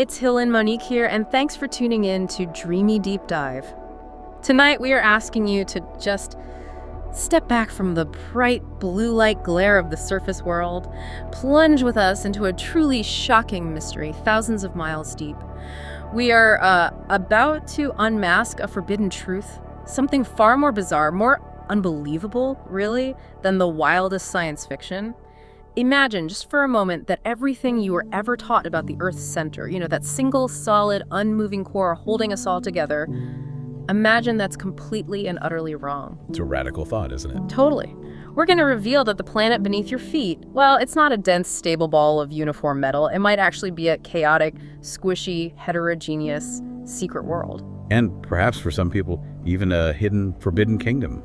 It's Hill and Monique here, and thanks for tuning in to Dreamy Deep Dive. Tonight, we are asking you to just step back from the bright blue light glare of the surface world, plunge with us into a truly shocking mystery thousands of miles deep. We are about to unmask a forbidden truth, something far more bizarre, more unbelievable, really, than the wildest science fiction. Imagine, just for a moment, that everything you were ever taught about the Earth's center, that single, solid, unmoving core holding us all together, imagine that's completely and utterly wrong. It's a radical thought, isn't it? Totally. We're going to reveal that the planet beneath your feet, well, it's not a dense, stable ball of uniform metal. It might actually be a chaotic, squishy, heterogeneous, secret world. And perhaps for some people, even a hidden, forbidden kingdom,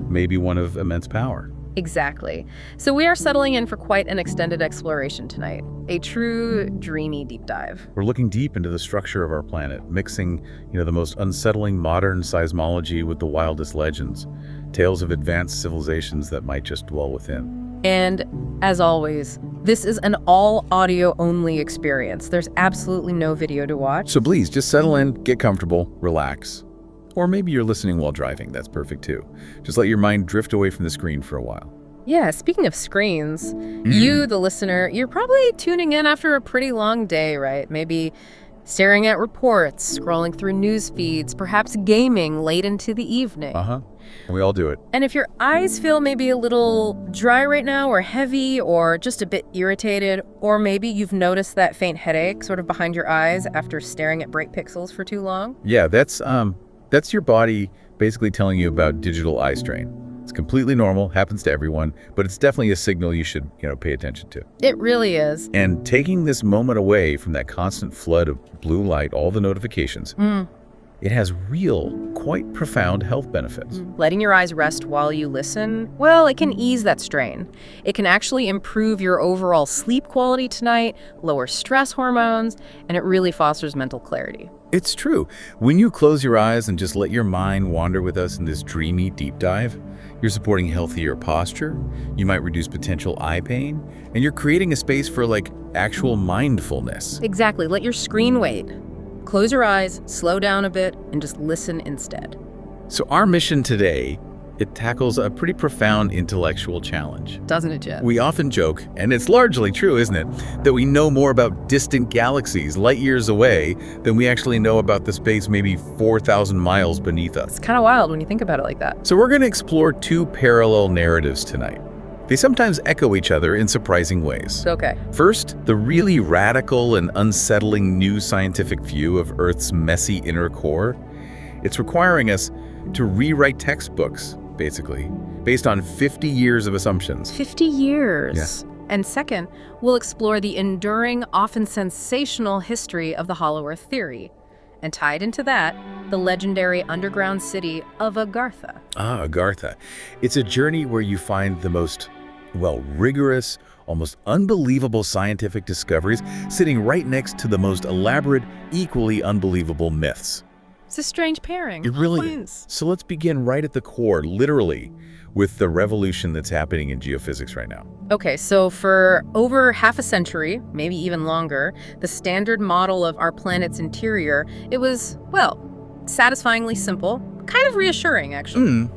maybe one of immense power. Exactly. So we are settling in for quite an extended exploration tonight. A true dreamy deep dive. We're looking deep into the structure of our planet, mixing, the most unsettling modern seismology with the wildest legends, tales of advanced civilizations that might just dwell within. And as always, this is an all audio only experience. There's absolutely no video to watch. So please just settle in, get comfortable, relax. Or maybe you're listening while driving. That's perfect too. Just let your mind drift away from the screen for a while. Yeah, speaking of screens, you, the listener, you're probably tuning in after a pretty long day, right? Maybe staring at reports, scrolling through news feeds, perhaps gaming late into the evening. We all do it. And if your eyes feel maybe a little dry right now, or heavy, or just a bit irritated, or maybe you've noticed that faint headache sort of behind your eyes after staring at bright pixels for too long. Yeah, that's your body basically telling you about digital eye strain. It's completely normal, happens to everyone, but it's definitely a signal you should, pay attention to. It really is. And taking this moment away from that constant flood of blue light, all the notifications, it has real, quite profound health benefits. Letting your eyes rest while you listen, well, it can ease that strain. It can actually improve your overall sleep quality tonight, lower stress hormones, and it really fosters mental clarity. It's true. When you close your eyes and just let your mind wander with us in this dreamy deep dive, you're supporting healthier posture, you might reduce potential eye pain, and you're creating a space for actual mindfulness. Exactly. Let your screen wait. Close your eyes, slow down a bit, and just listen instead. So our mission today, it tackles a pretty profound intellectual challenge. Doesn't it, Jeff? We often joke, and it's largely true, isn't it, that we know more about distant galaxies light years away than we actually know about the space maybe 4,000 miles beneath us. It's kind of wild when you think about it like that. So we're going to explore two parallel narratives tonight. They sometimes echo each other in surprising ways. Okay. First, the really radical and unsettling new scientific view of Earth's messy inner core. It's requiring us to rewrite textbooks, basically, based on 50 years of assumptions. 50 years. Yeah. And second, we'll explore the enduring, often sensational history of the Hollow Earth theory. And tied into that, the legendary underground city of Agartha. Agartha. It's a journey where you find the most, rigorous, almost unbelievable scientific discoveries sitting right next to the most elaborate, equally unbelievable myths. It's a strange pairing. It really is. So let's begin right at the core, literally, with the revolution that's happening in geophysics right now. Okay, so for over half a century, maybe even longer, the standard model of our planet's interior, it was, satisfyingly simple, kind of reassuring, actually.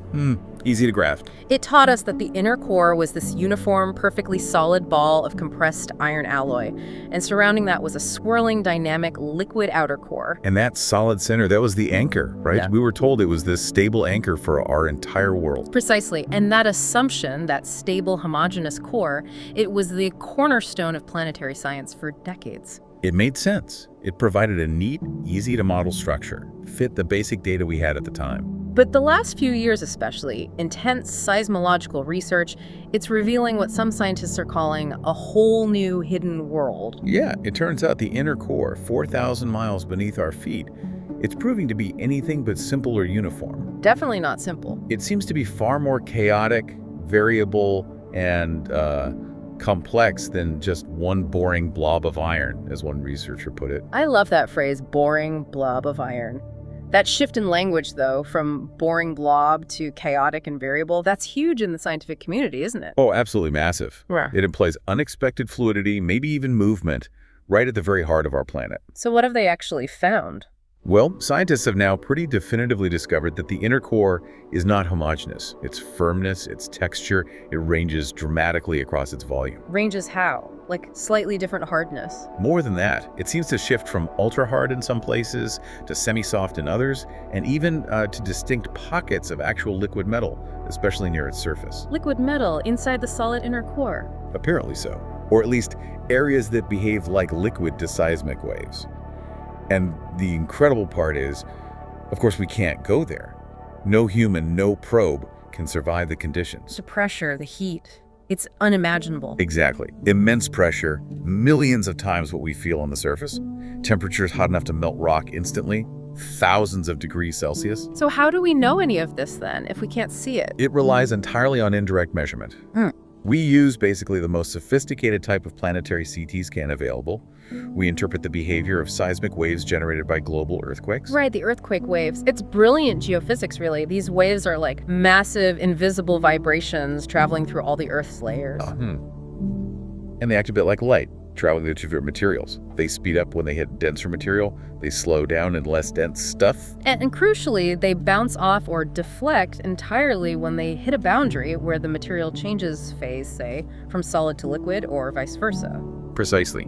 Easy to grasp. It taught us that the inner core was this uniform, perfectly solid ball of compressed iron alloy, and surrounding that was a swirling, dynamic, liquid outer core. And that solid center, that was the anchor, right? Yeah. We were told it was this stable anchor for our entire world. Precisely, and that assumption, that stable, homogeneous core, it was the cornerstone of planetary science for decades. It made sense. It provided a neat, easy-to-model structure, fit the basic data we had at the time. But the last few years especially, intense seismological research, it's revealing what some scientists are calling a whole new hidden world. Yeah, it turns out the inner core, 4,000 miles beneath our feet, it's proving to be anything but simple or uniform. Definitely not simple. It seems to be far more chaotic, variable, and complex than just one boring blob of iron, as one researcher put it. I love that phrase, boring blob of iron. That shift in language, though, from boring blob to chaotic and variable, that's huge in the scientific community, isn't it? Oh, absolutely massive. Yeah. It implies unexpected fluidity, maybe even movement, right at the very heart of our planet. So what have they actually found? Well, scientists have now pretty definitively discovered that the inner core is not homogeneous. Its firmness, its texture, it ranges dramatically across its volume. Ranges how? Like slightly different hardness? More than that, it seems to shift from ultra-hard in some places to semi-soft in others, and even to distinct pockets of actual liquid metal, especially near its surface. Liquid metal inside the solid inner core? Apparently so. Or at least areas that behave like liquid to seismic waves. And the incredible part is, of course, we can't go there. No human, no probe can survive the conditions. The pressure, the heat, it's unimaginable. Exactly. Immense pressure, millions of times what we feel on the surface. Temperatures hot enough to melt rock instantly, thousands of degrees Celsius. So how do we know any of this then, if we can't see it? It relies entirely on indirect measurement. We use basically the most sophisticated type of planetary CT scan available. We interpret the behavior of seismic waves generated by global earthquakes. Right, the earthquake waves. It's brilliant geophysics, really. These waves are like massive, invisible vibrations traveling through all the Earth's layers. And they act a bit like light, traveling through different materials. They speed up when they hit denser material. They slow down in less dense stuff. And crucially, they bounce off or deflect entirely when they hit a boundary where the material changes phase, say, from solid to liquid or vice versa. Precisely.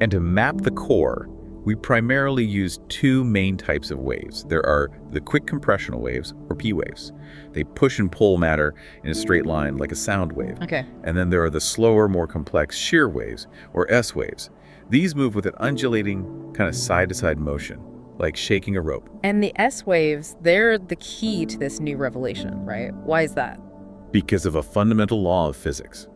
And to map the core, we primarily use two main types of waves. There are the quick compressional waves, or P waves. They push and pull matter in a straight line like a sound wave. Okay. And then there are the slower, more complex shear waves, or S waves. These move with an undulating kind of side-to-side motion, like shaking a rope. And the S waves, they're the key to this new revelation, right? Why is that? Because of a fundamental law of physics.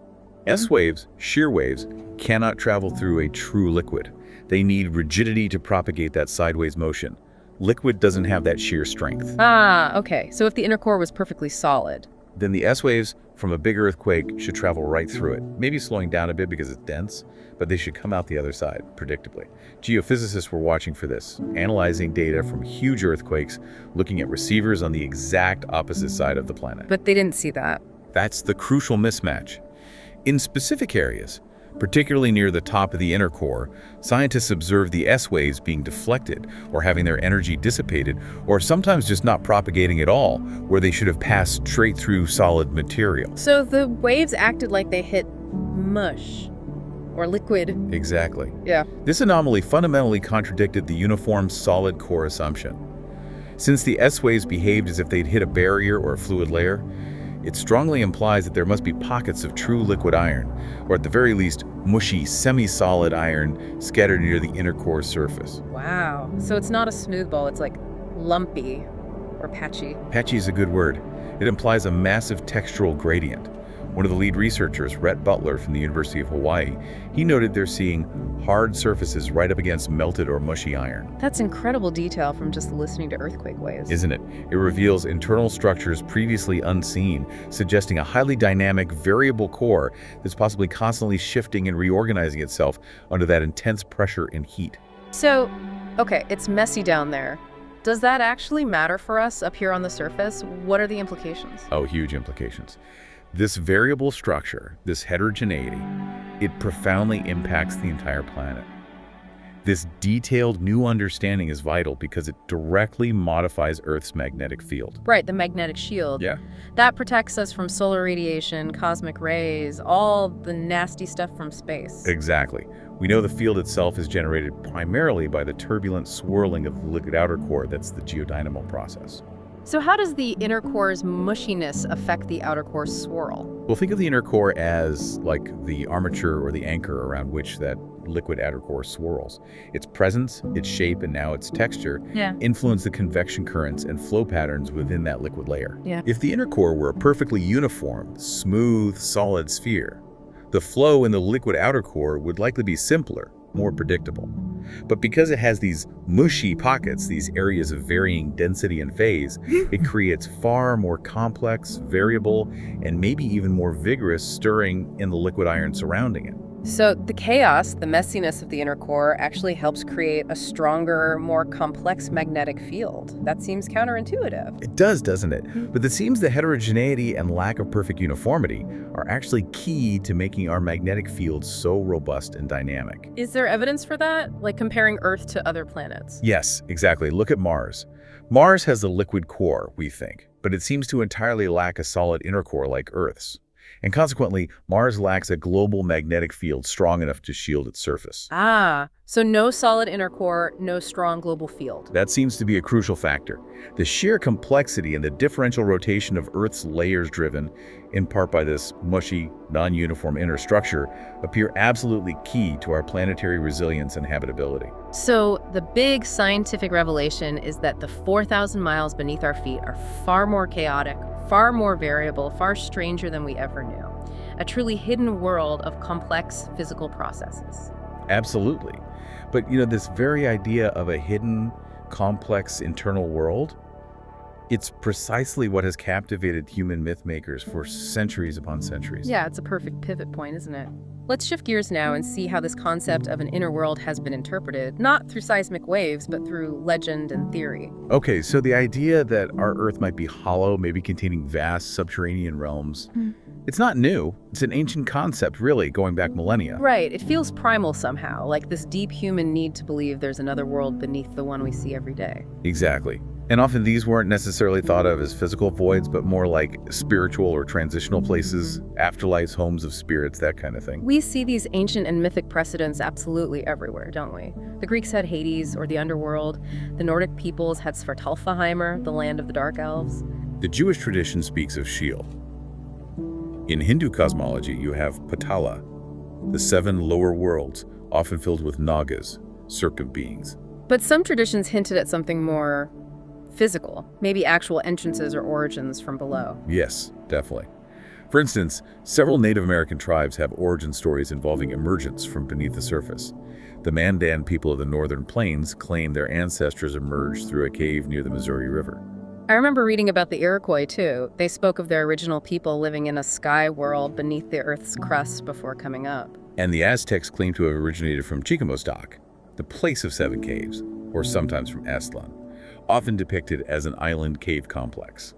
S waves, shear waves, cannot travel through a true liquid. They need rigidity to propagate that sideways motion. Liquid doesn't have that shear strength. Ah, okay. So if the inner core was perfectly solid. Then the S waves from a big earthquake should travel right through it, maybe slowing down a bit because it's dense, but they should come out the other side, predictably. Geophysicists were watching for this, analyzing data from huge earthquakes, looking at receivers on the exact opposite side of the planet. But they didn't see that. That's the crucial mismatch. In specific areas, particularly near the top of the inner core, scientists observed the S waves being deflected or having their energy dissipated, or sometimes just not propagating at all, where they should have passed straight through solid material. So the waves acted like they hit mush or liquid. Exactly. Yeah. This anomaly fundamentally contradicted the uniform solid core assumption. Since the S waves behaved as if they'd hit a barrier or a fluid layer, it strongly implies that there must be pockets of true liquid iron, or at the very least, mushy, semi-solid iron scattered near the inner core surface. Wow. So it's not a smooth ball, it's like lumpy or patchy. Patchy is a good word. It implies a massive textural gradient. One of the lead researchers, Rhett Butler from the University of Hawaii, he noted they're seeing hard surfaces right up against melted or mushy iron. That's incredible detail from just listening to earthquake waves. Isn't it? It reveals internal structures previously unseen, suggesting a highly dynamic, variable core that's possibly constantly shifting and reorganizing itself under that intense pressure and heat. So, okay, it's messy down there. Does that actually matter for us up here on the surface? What are the implications? Oh, huge implications. This variable structure, this heterogeneity, it profoundly impacts the entire planet. This detailed new understanding is vital because it directly modifies Earth's magnetic field. Right, the magnetic shield. Yeah. That protects us from solar radiation, cosmic rays, all the nasty stuff from space. Exactly. We know the field itself is generated primarily by the turbulent swirling of the liquid outer core. That's the geodynamo process. So how does the inner core's mushiness affect the outer core's swirl? Well, think of the inner core as like the armature or the anchor around which that liquid outer core swirls. Its presence, its shape, and now its texture influence the convection currents and flow patterns within that liquid layer. Yeah. If the inner core were a perfectly uniform, smooth, solid sphere, the flow in the liquid outer core would likely be simpler, more predictable. But because it has these mushy pockets, these areas of varying density and phase, it creates far more complex, variable, and maybe even more vigorous stirring in the liquid iron surrounding it. So the chaos, the messiness of the inner core actually helps create a stronger, more complex magnetic field. That seems counterintuitive. It does, doesn't it? But it seems the heterogeneity and lack of perfect uniformity are actually key to making our magnetic field so robust and dynamic. Is there evidence for that? Like comparing Earth to other planets? Yes, exactly. Look at Mars. Mars has a liquid core, we think, but it seems to entirely lack a solid inner core like Earth's. And consequently, Mars lacks a global magnetic field strong enough to shield its surface. Ah, so no solid inner core, no strong global field. That seems to be a crucial factor. The sheer complexity and the differential rotation of Earth's layers, driven in part by this mushy, non-uniform inner structure, appear absolutely key to our planetary resilience and habitability. So the big scientific revelation is that the 4,000 miles beneath our feet are far more chaotic, far more variable, far stranger than we ever knew. A truly hidden world of complex physical processes. Absolutely. But this very idea of a hidden, complex internal world, it's precisely what has captivated human myth makers for centuries upon centuries. Yeah, it's a perfect pivot point, isn't it? Let's shift gears now and see how this concept of an inner world has been interpreted, not through seismic waves, but through legend and theory. Okay, so the idea that our Earth might be hollow, maybe containing vast subterranean realms, it's not new. It's an ancient concept, really, going back millennia. Right, it feels primal somehow, like this deep human need to believe there's another world beneath the one we see every day. Exactly. And often these weren't necessarily thought of as physical voids, but more like spiritual or transitional places, afterlives, homes of spirits, that kind of thing. We see these ancient and mythic precedents absolutely everywhere, don't we? The Greeks had Hades, or the underworld. The Nordic peoples had Svartalfheimr, the land of the dark elves. The Jewish tradition speaks of Sheol. In Hindu cosmology, you have Patala, the 7 lower worlds, often filled with nagas, serpent beings. But some traditions hinted at something more physical, maybe actual entrances or origins from below. Yes, definitely. For instance, several Native American tribes have origin stories involving emergence from beneath the surface. The Mandan people of the northern plains claim their ancestors emerged through a cave near the Missouri River. I remember reading about the Iroquois, too. They spoke of their original people living in a sky world beneath the Earth's crust before coming up. And the Aztecs claim to have originated from Chicamostoc, the place of 7 caves, or sometimes from Aztlan, often depicted as an island cave complex.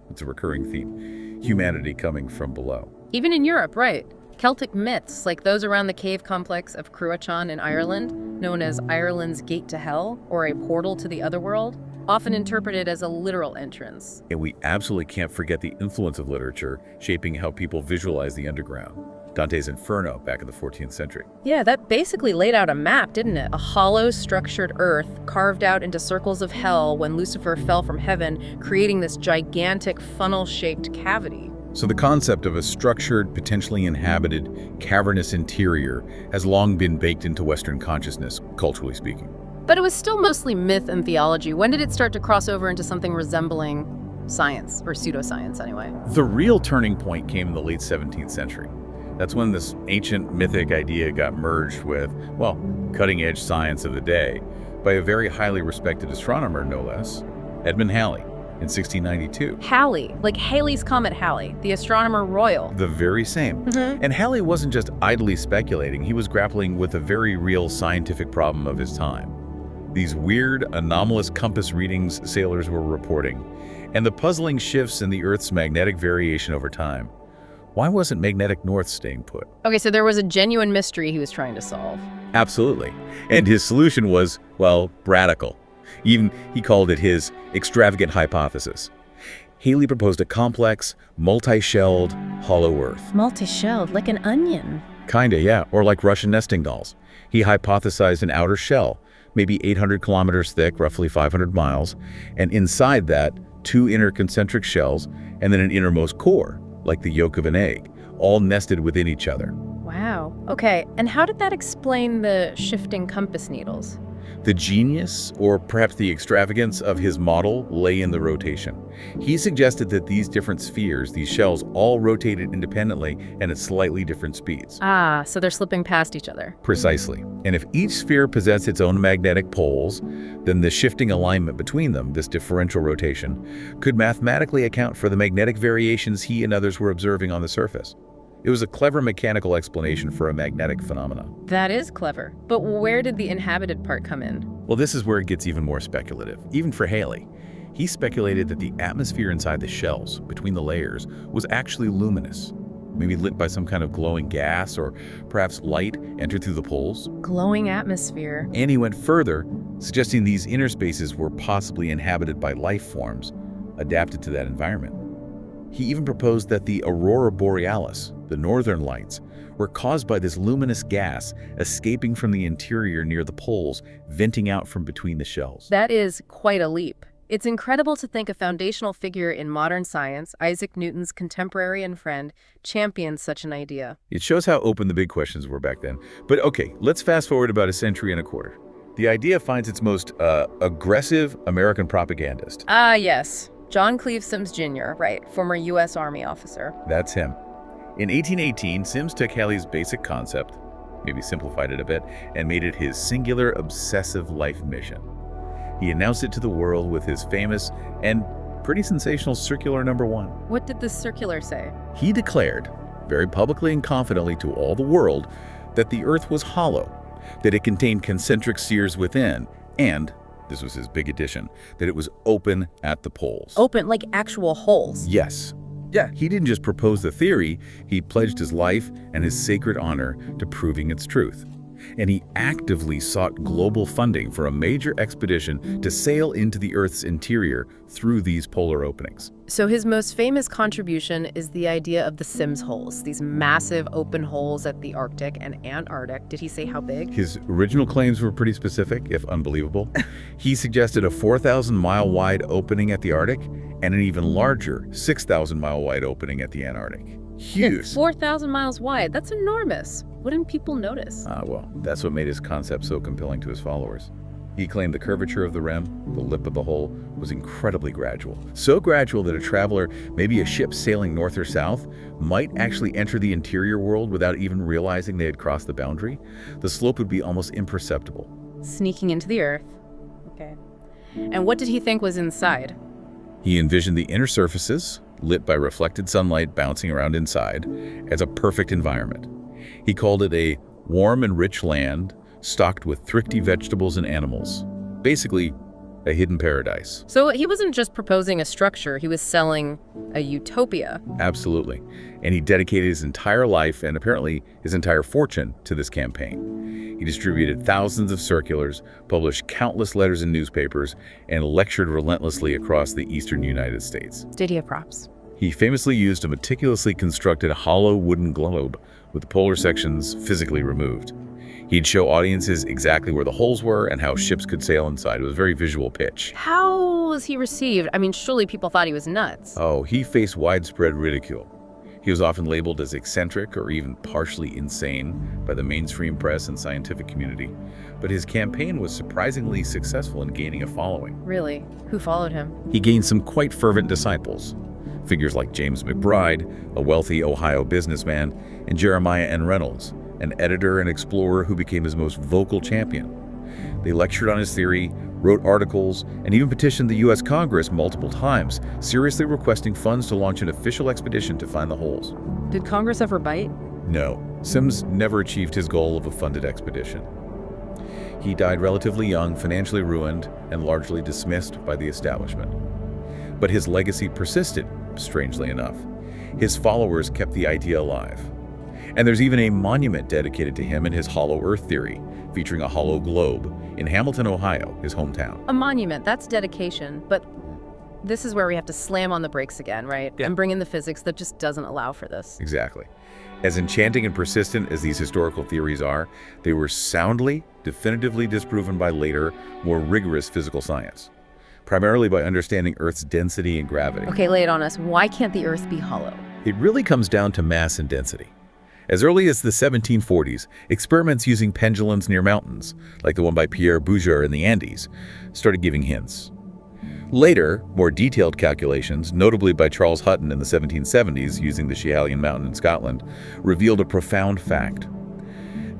It's a recurring theme, humanity coming from below. Even in Europe, right? Celtic myths, like those around the cave complex of Cruachan in Ireland, known as Ireland's Gate to Hell, or a portal to the otherworld, often interpreted as a literal entrance. And we absolutely can't forget the influence of literature shaping how people visualize the underground. Dante's Inferno back in the 14th century. Yeah, that basically laid out a map, didn't it? A hollow, structured earth carved out into circles of hell when Lucifer fell from heaven, creating this gigantic funnel-shaped cavity. So the concept of a structured, potentially inhabited, cavernous interior has long been baked into Western consciousness, culturally speaking. But it was still mostly myth and theology. When did it start to cross over into something resembling science, or pseudoscience anyway? The real turning point came in the late 17th century. That's when this ancient mythic idea got merged with, well, cutting-edge science of the day by a very highly respected astronomer, no less, Edmund Halley, in 1692. Halley, like Halley's Comet Halley, the astronomer royal. The very same. And Halley wasn't just idly speculating, he was grappling with a very real scientific problem of his time. These weird, anomalous compass readings sailors were reporting, and the puzzling shifts in the Earth's magnetic variation over time. Why wasn't magnetic north staying put? Okay, so there was a genuine mystery he was trying to solve. Absolutely. And his solution was, well, radical. Even he called it his extravagant hypothesis. Halley proposed a complex, multi-shelled, hollow Earth. Multi-shelled, like an onion. Kinda, yeah, or like Russian nesting dolls. He hypothesized an outer shell, maybe 800 kilometers thick, roughly 500 miles, and inside that, 2 inner concentric shells, and then an innermost core, like the yolk of an egg, all nested within each other. Wow. Okay, and how did that explain the shifting compass needles? The genius, or perhaps the extravagance of his model, lay in the rotation. He suggested that these different spheres, these shells, all rotated independently and at slightly different speeds. Ah, so they're slipping past each other. Precisely. And if each sphere possessed its own magnetic poles, then the shifting alignment between them, this differential rotation, could mathematically account for the magnetic variations he and others were observing on the surface. It was a clever mechanical explanation for a magnetic phenomenon. That is clever. But where did the inhabited part come in? Well, this is where it gets even more speculative, even for Halley. He speculated that the atmosphere inside the shells, between the layers, was actually luminous, maybe lit by some kind of glowing gas, or perhaps light entered through the poles. Glowing atmosphere. And he went further, suggesting these inner spaces were possibly inhabited by life forms adapted to that environment. He even proposed that the aurora borealis, the northern lights, were caused by this luminous gas escaping from the interior near the poles, venting out from between the shells. That is quite a leap. It's incredible to think a foundational figure in modern science, Isaac Newton's contemporary and friend, championed such an idea. It shows how open the big questions were back then. But okay, let's fast forward about a century and a quarter. The idea finds its most aggressive American propagandist. Ah, yes. John Cleve Sims Jr., right, former U.S. Army officer. That's him. In 1818, Sims took Halley's basic concept, maybe simplified it a bit, and made it his singular obsessive life mission. He announced it to the world with his famous and pretty sensational circular number 1. What did the circular say? He declared, very publicly and confidently to all the world, that the Earth was hollow, that it contained concentric spheres within, and, this was his big addition, that it was open at the poles. Open, like actual holes? Yes. Yeah, he didn't just propose the theory, he pledged his life and his sacred honor to proving its truth. And he actively sought global funding for a major expedition to sail into the Earth's interior through these polar openings. So his most famous contribution is the idea of the Sims holes, these massive open holes at the Arctic and Antarctic. Did he say how big? His original claims were pretty specific, if unbelievable. He suggested a 4,000-mile wide opening at the Arctic and an even larger 6,000-mile wide opening at the Antarctic. Huge. 4,000 miles wide. That's enormous. Wouldn't people notice? Well, that's what made his concept so compelling to his followers. He claimed the curvature of the rim, the lip of the hole, was incredibly gradual. So gradual that a traveler, maybe a ship sailing north or south, might actually enter the interior world without even realizing they had crossed the boundary. The slope would be almost imperceptible. Sneaking into the Earth. Okay. And what did he think was inside? He envisioned the inner surfaces, lit by reflected sunlight bouncing around inside, as a perfect environment. He called it a warm and rich land, stocked with thrifty vegetables and animals. Basically, a hidden paradise. So he wasn't just proposing a structure, he was selling a utopia. Absolutely. And he dedicated his entire life and apparently his entire fortune to this campaign. He distributed thousands of circulars, published countless letters in newspapers, and lectured relentlessly across the eastern United States. Did he have props? He famously used a meticulously constructed hollow wooden globe with the polar sections physically removed. He'd show audiences exactly where the holes were and how ships could sail inside. It was a very visual pitch. How was he received? I mean, surely people thought he was nuts. Oh, he faced widespread ridicule. He was often labeled as eccentric or even partially insane by the mainstream press and scientific community. But his campaign was surprisingly successful in gaining a following. Really? Who followed him? He gained some quite fervent disciples. Figures like James McBride, a wealthy Ohio businessman, and Jeremiah N. Reynolds, an editor and explorer who became his most vocal champion. They lectured on his theory, wrote articles, and even petitioned the U.S. Congress multiple times, seriously requesting funds to launch an official expedition to find the holes. Did Congress ever bite? No, Sims never achieved his goal of a funded expedition. He died relatively young, financially ruined, and largely dismissed by the establishment. But his legacy persisted, strangely enough. His followers kept the idea alive. And there's even a monument dedicated to him and his hollow earth theory, featuring a hollow globe in Hamilton, Ohio, his hometown. A monument, that's dedication, but this is where we have to slam on the brakes again, right? Yeah. And bring in the physics that just doesn't allow for this. Exactly. As enchanting and persistent as these historical theories are, they were soundly, definitively disproven by later, more rigorous physical science, primarily by understanding Earth's density and gravity. Okay, lay it on us. Why can't the Earth be hollow? It really comes down to mass and density. As early as the 1740s, experiments using pendulums near mountains, like the one by Pierre Bouguer in the Andes, started giving hints. Later, more detailed calculations, notably by Charles Hutton in the 1770s using the Schiehallion Mountain in Scotland, revealed a profound fact.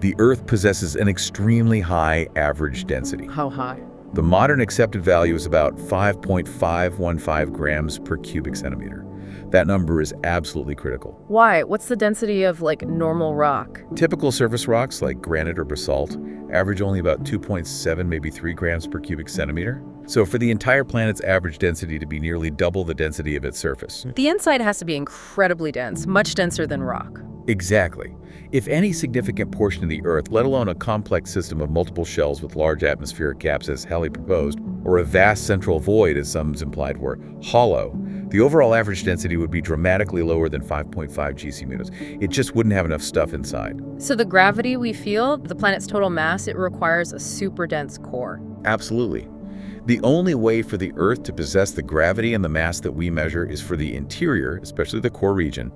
The Earth possesses an extremely high average density. How high? The modern accepted value is about 5.515 grams per cubic centimeter. That number is absolutely critical. Why? What's the density of, like, normal rock? Typical surface rocks like granite or basalt average only about 2.7, maybe 3 grams per cubic centimeter. So for the entire planet's average density to be nearly double the density of its surface. The inside has to be incredibly dense, much denser than rock. Exactly. If any significant portion of the Earth, let alone a complex system of multiple shells with large atmospheric gaps as Halley proposed, or a vast central void as some implied were hollow, the overall average density would be dramatically lower than 5.5 GC-meters. It just wouldn't have enough stuff inside. So the gravity we feel, the planet's total mass, it requires a super dense core. Absolutely. The only way for the Earth to possess the gravity and the mass that we measure is for the interior, especially the core region,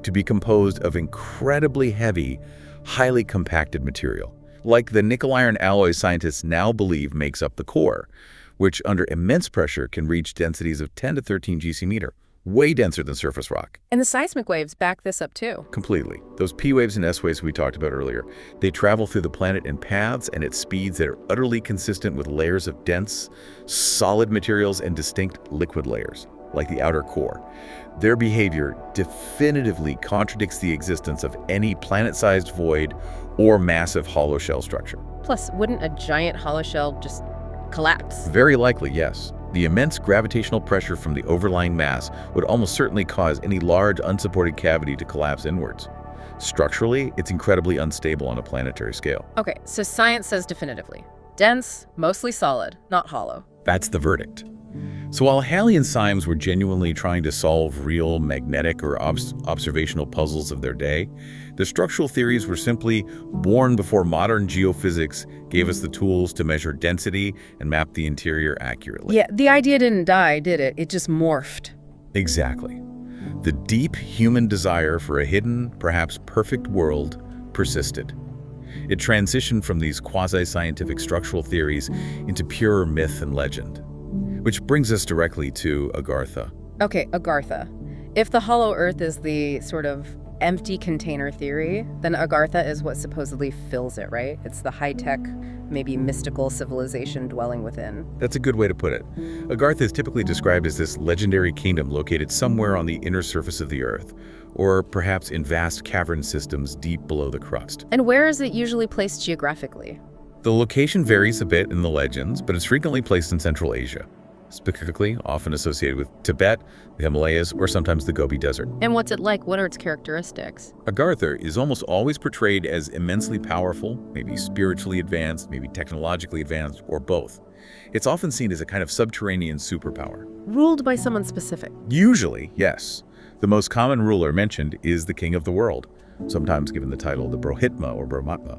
to be composed of incredibly heavy, highly compacted material, like the nickel-iron alloy scientists now believe makes up the core, which under immense pressure can reach densities of 10 to 13 GC-meter, way denser than surface rock. And the seismic waves back this up too. Completely. Those P waves and S waves we talked about earlier, they travel through the planet in paths and at speeds that are utterly consistent with layers of dense, solid materials and distinct liquid layers, like the outer core. Their behavior definitively contradicts the existence of any planet-sized void or massive hollow shell structure. Plus, wouldn't a giant hollow shell just collapse? Very likely, yes. The immense gravitational pressure from the overlying mass would almost certainly cause any large, unsupported cavity to collapse inwards. Structurally, it's incredibly unstable on a planetary scale. Okay, so science says definitively. Dense, mostly solid, not hollow. That's the verdict. So while Halley and Symes were genuinely trying to solve real magnetic or observational puzzles of their day, the structural theories were simply born before modern geophysics gave us the tools to measure density and map the interior accurately. Yeah, the idea didn't die, did it? It just morphed. Exactly. The deep human desire for a hidden, perhaps perfect world persisted. It transitioned from these quasi-scientific structural theories into pure myth and legend. Which brings us directly to Agartha. Okay, Agartha. If the hollow earth is the sort of empty container theory, then Agartha is what supposedly fills it, right? It's the high-tech, maybe mystical civilization dwelling within. That's a good way to put it. Agartha is typically described as this legendary kingdom located somewhere on the inner surface of the Earth, or perhaps in vast cavern systems deep below the crust. And where is it usually placed geographically? The location varies a bit in the legends, but it's frequently placed in Central Asia. Specifically, often associated with Tibet, the Himalayas, or sometimes the Gobi Desert. And what's it like? What are its characteristics? Agartha is almost always portrayed as immensely powerful, maybe spiritually advanced, maybe technologically advanced, or both. It's often seen as a kind of subterranean superpower. Ruled by someone specific? Usually, yes. The most common ruler mentioned is the king of the world, sometimes given the title the Brohitma or Brahmatma.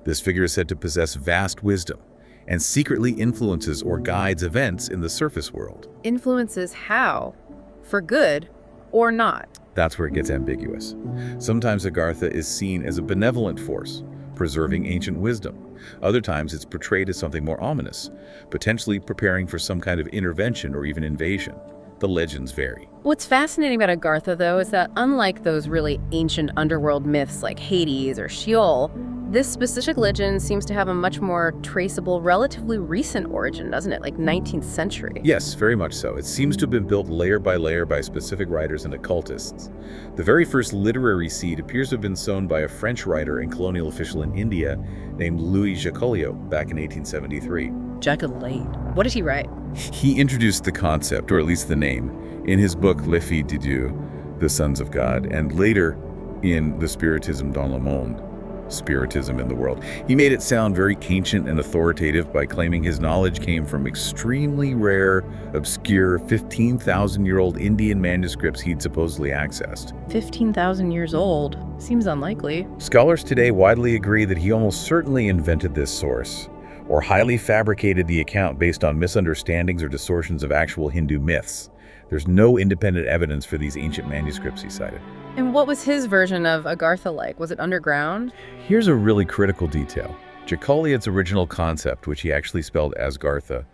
This figure is said to possess vast wisdom, and secretly influences or guides events in the surface world. Influences how? For good or not? That's where it gets ambiguous. Sometimes Agartha is seen as a benevolent force, preserving ancient wisdom. Other times it's portrayed as something more ominous, potentially preparing for some kind of intervention or even invasion. The legends vary. What's fascinating about Agartha, though, is that unlike those really ancient underworld myths like Hades or Sheol, this specific legend seems to have a much more traceable, relatively recent origin, doesn't it? Like 19th century. Yes, very much so. It seems to have been built layer by layer by specific writers and occultists. The very first literary seed appears to have been sown by a French writer and colonial official in India named Louis Jacoliot back in 1873. Jacoliot. What did he write? He introduced the concept, or at least the name, in his book Les Filles de Dieu, The Sons of God, and later in the Spiritisme dans le Monde, Spiritism in the World. He made it sound very ancient and authoritative by claiming his knowledge came from extremely rare, obscure, 15,000-year-old Indian manuscripts he'd supposedly accessed. 15,000 years old. Seems unlikely. Scholars today widely agree that he almost certainly invented this source, or highly fabricated the account based on misunderstandings or distortions of actual Hindu myths. There's no independent evidence for these ancient manuscripts he cited. And what was his version of Agartha like? Was it underground? Here's a really critical detail. Jacoliot's original concept, which he actually spelled Asgartha,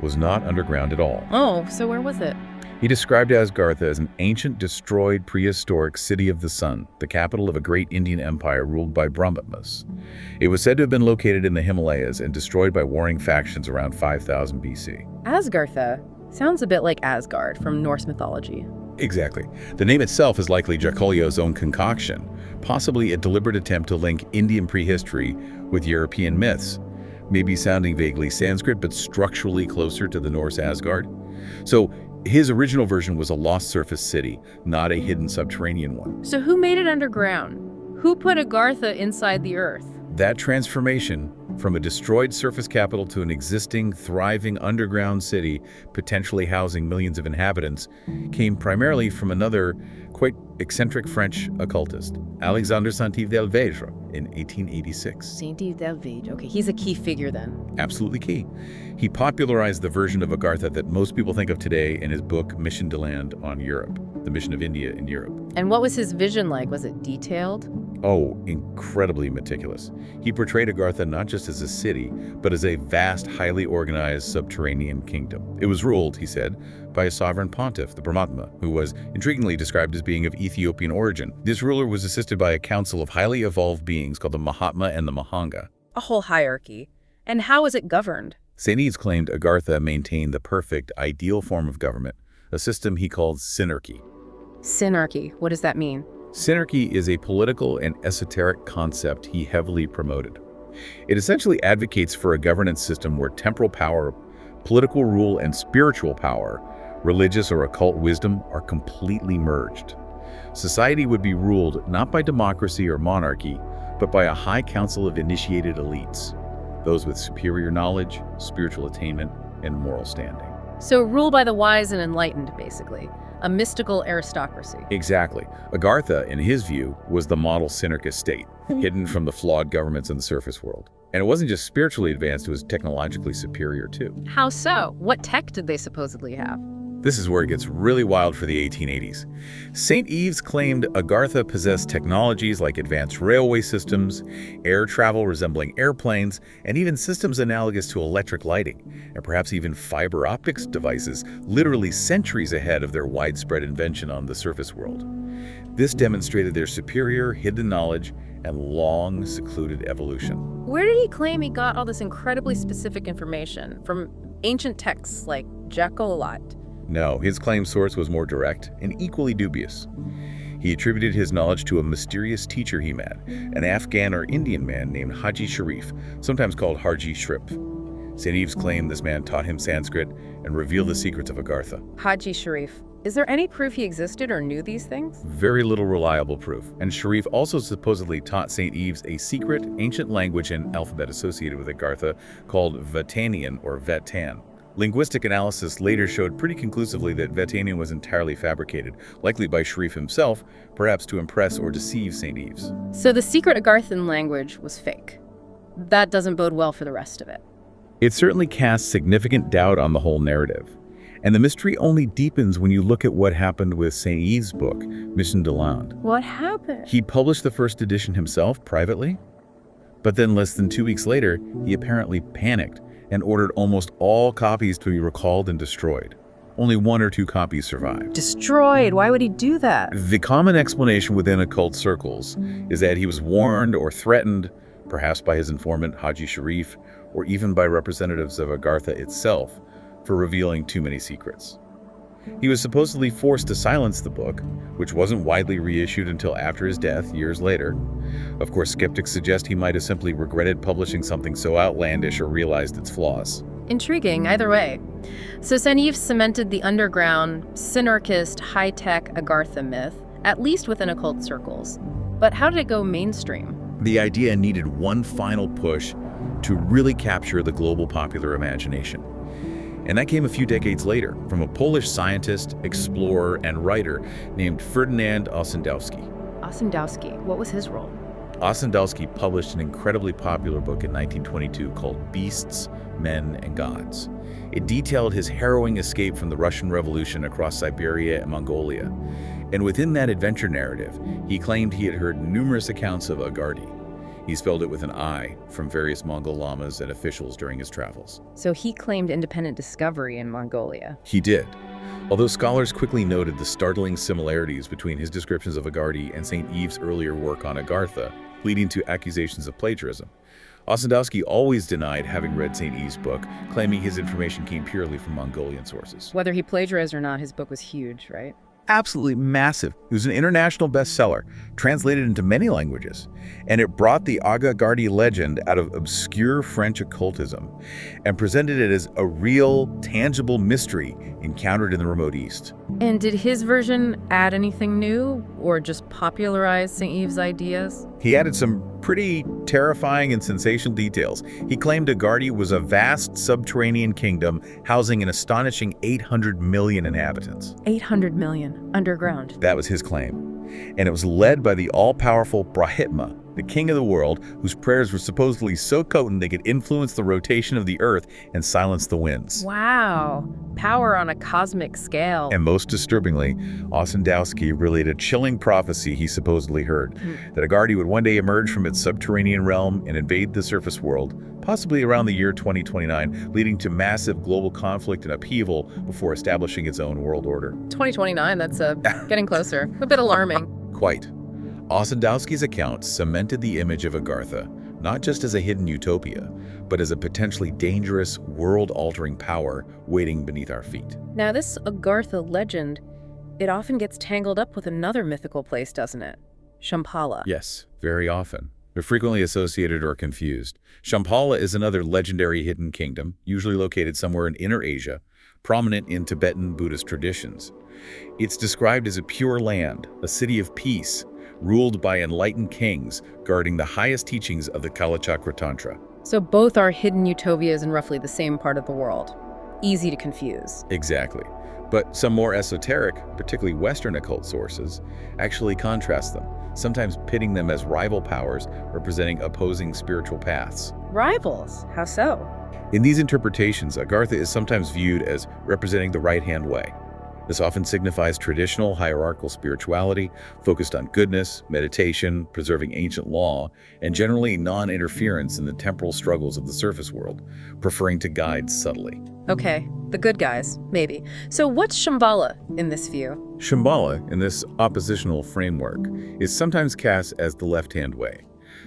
was not underground at all. Oh, so where was it? He described Asgartha as an ancient, destroyed, prehistoric city of the sun, the capital of a great Indian empire ruled by Brahmanas. It was said to have been located in the Himalayas and destroyed by warring factions around 5000 BC. Asgartha sounds a bit like Asgard from Norse mythology. Exactly. The name itself is likely Jacolio's own concoction, possibly a deliberate attempt to link Indian prehistory with European myths, maybe sounding vaguely Sanskrit but structurally closer to the Norse Asgard. So his original version was a lost surface city, not a hidden subterranean one. So who made it underground? Who put Agartha inside the earth? That transformation from a destroyed surface capital to an existing, thriving underground city, potentially housing millions of inhabitants, came primarily from another quite eccentric French occultist, Alexandre Saint-Yves in 1886. Saint-Yves, okay, he's a key figure then. Absolutely key. He popularized the version of Agartha that most people think of today in his book Mission to Land on Europe, the mission of India in Europe. And what was his vision like? Was it detailed? Oh, incredibly meticulous. He portrayed Agartha not just as a city, but as a vast, highly organized subterranean kingdom. It was ruled, he said, by a sovereign pontiff, the Brahmatma, who was intriguingly described as being of Ethiopian origin. This ruler was assisted by a council of highly evolved beings called the Mahatma and the Mahanga. A whole hierarchy. And how was it governed? St. Yves claimed Agartha maintained the perfect, ideal form of government, a system he called synarchy. Synarchy, what does that mean? Synarchy is a political and esoteric concept he heavily promoted. It essentially advocates for a governance system where temporal power, political rule, and spiritual power, religious or occult wisdom, are completely merged. Society would be ruled not by democracy or monarchy, but by a high council of initiated elites, those with superior knowledge, spiritual attainment, and moral standing. So rule by the wise and enlightened, basically. A mystical aristocracy. Exactly. Agartha, in his view, was the model synarchist state, hidden from the flawed governments in the surface world. And it wasn't just spiritually advanced, it was technologically superior too. How so? What tech did they supposedly have? This is where it gets really wild for the 1880s. St. Yves claimed Agartha possessed technologies like advanced railway systems, air travel resembling airplanes, and even systems analogous to electric lighting, and perhaps even fiber optics devices literally centuries ahead of their widespread invention on the surface world. This demonstrated their superior hidden knowledge and long, secluded evolution. Where did he claim he got all this incredibly specific information? From ancient texts like Jacolot? No, his claim source was more direct and equally dubious. He attributed his knowledge to a mysterious teacher he met, an Afghan or Indian man named Haji Sharif, sometimes called Haji Shrip. St. Yves claimed this man taught him Sanskrit and revealed the secrets of Agartha. Haji Sharif. Is there any proof he existed or knew these things? Very little reliable proof. And Sharif also supposedly taught St. Yves a secret ancient language and alphabet associated with Agartha called Vatanian or Vetan. Linguistic analysis later showed pretty conclusively that Vatanian was entirely fabricated, likely by Sharif himself, perhaps to impress or deceive St. Yves. So the secret Agarthan language was fake. That doesn't bode well for the rest of it. It certainly casts significant doubt on the whole narrative. And the mystery only deepens when you look at what happened with St. Yves' book, Mission to Land. What happened? He published the first edition himself privately, but then less than 2 weeks later, he apparently panicked and ordered almost all copies to be recalled and destroyed. Only 1 or 2 copies survived. Destroyed? Why would he do that? The common explanation within occult circles is that he was warned or threatened, perhaps by his informant Haji Sharif, or even by representatives of Agartha itself, for revealing too many secrets. He was supposedly forced to silence the book, which wasn't widely reissued until after his death, years later. Of course, skeptics suggest he might have simply regretted publishing something so outlandish or realized its flaws. Intriguing, either way. So St. Yves cemented the underground, synarchist, high-tech Agartha myth, at least within occult circles. But how did it go mainstream? The idea needed one final push to really capture the global popular imagination. And that came a few decades later from a Polish scientist, explorer, and writer named Ferdynand Ossendowski. Ossendowski, what was his role? Ossendowski published an incredibly popular book in 1922 called Beasts, Men, and Gods. It detailed his harrowing escape from the Russian Revolution across Siberia and Mongolia. And within that adventure narrative, he claimed he had heard numerous accounts of Agardi. He spelled it with an I from various Mongol lamas and officials during his travels. So he claimed independent discovery in Mongolia. He did. Although scholars quickly noted the startling similarities between his descriptions of Agartha and St. Eve's earlier work on Agartha, leading to accusations of plagiarism. Ossendowski always denied having read St. Eve's book, claiming his information came purely from Mongolian sources. Whether he plagiarized or not, his book was huge, right? Absolutely massive. It was an international bestseller, translated into many languages, and it brought the Agartha legend out of obscure French occultism and presented it as a real, tangible mystery encountered in the remote East. And did his version add anything new or just popularize St. Eve's ideas? He added some pretty terrifying and sensational details. He claimed Agartha was a vast subterranean kingdom housing an astonishing 800 million inhabitants. 800 million underground. That was his claim. And it was led by the all-powerful Brahitma, the king of the world, whose prayers were supposedly so potent they could influence the rotation of the earth and silence the winds. Wow. Power on a cosmic scale. And most disturbingly, Ossendowski relayed a chilling prophecy he supposedly heard, that Agartha would one day emerge from its subterranean realm and invade the surface world, possibly around the year 2029, leading to massive global conflict and upheaval before establishing its own world order. 2029, that's getting closer. A bit alarming. Quite. Ossendowski's account cemented the image of Agartha, not just as a hidden utopia, but as a potentially dangerous, world-altering power waiting beneath our feet. Now, this Agartha legend, it often gets tangled up with another mythical place, doesn't it? Shambhala. Yes, very often. They're frequently associated or confused. Shambhala is another legendary hidden kingdom, usually located somewhere in Inner Asia, prominent in Tibetan Buddhist traditions. It's described as a pure land, a city of peace, ruled by enlightened kings guarding the highest teachings of the Kalachakra Tantra. So both are hidden utopias in roughly the same part of the world. Easy to confuse. Exactly. But some more esoteric, particularly Western occult sources, actually contrast them, sometimes pitting them as rival powers representing opposing spiritual paths. Rivals? How so? In these interpretations, Agartha is sometimes viewed as representing the right-hand way. This often signifies traditional hierarchical spirituality, focused on goodness, meditation, preserving ancient law, and generally non-interference in the temporal struggles of the surface world, preferring to guide subtly. Okay, the good guys, maybe. So what's Shambhala in this view? Shambhala, in this oppositional framework, is sometimes cast as the left-hand way.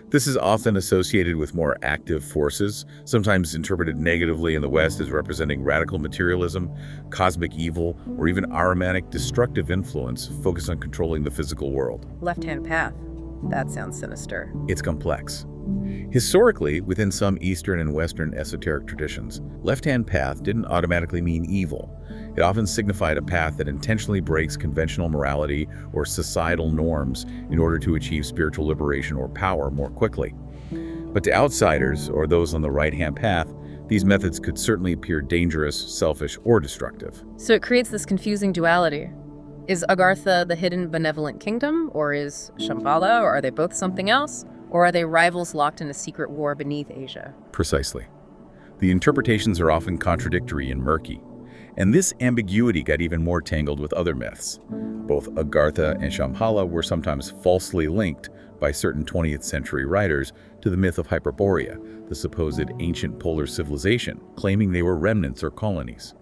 This is often associated with more active forces, sometimes interpreted negatively in the West as representing radical materialism, cosmic evil, or even aromatic destructive influence focused on controlling the physical world. Left-hand path. That sounds sinister. It's complex. Historically, within some Eastern and Western esoteric traditions, left-hand path didn't automatically mean evil. It often signified a path that intentionally breaks conventional morality or societal norms in order to achieve spiritual liberation or power more quickly. But to outsiders, or those on the right-hand path, these methods could certainly appear dangerous, selfish, or destructive. So it creates this confusing duality. Is Agartha the hidden benevolent kingdom, or is Shambhala, or are they both something else? Or are they rivals locked in a secret war beneath Asia? Precisely. The interpretations are often contradictory and murky, and this ambiguity got even more tangled with other myths. Both Agartha and Shambhala were sometimes falsely linked by certain 20th century writers to the myth of Hyperborea, the supposed ancient polar civilization, claiming they were remnants or colonies.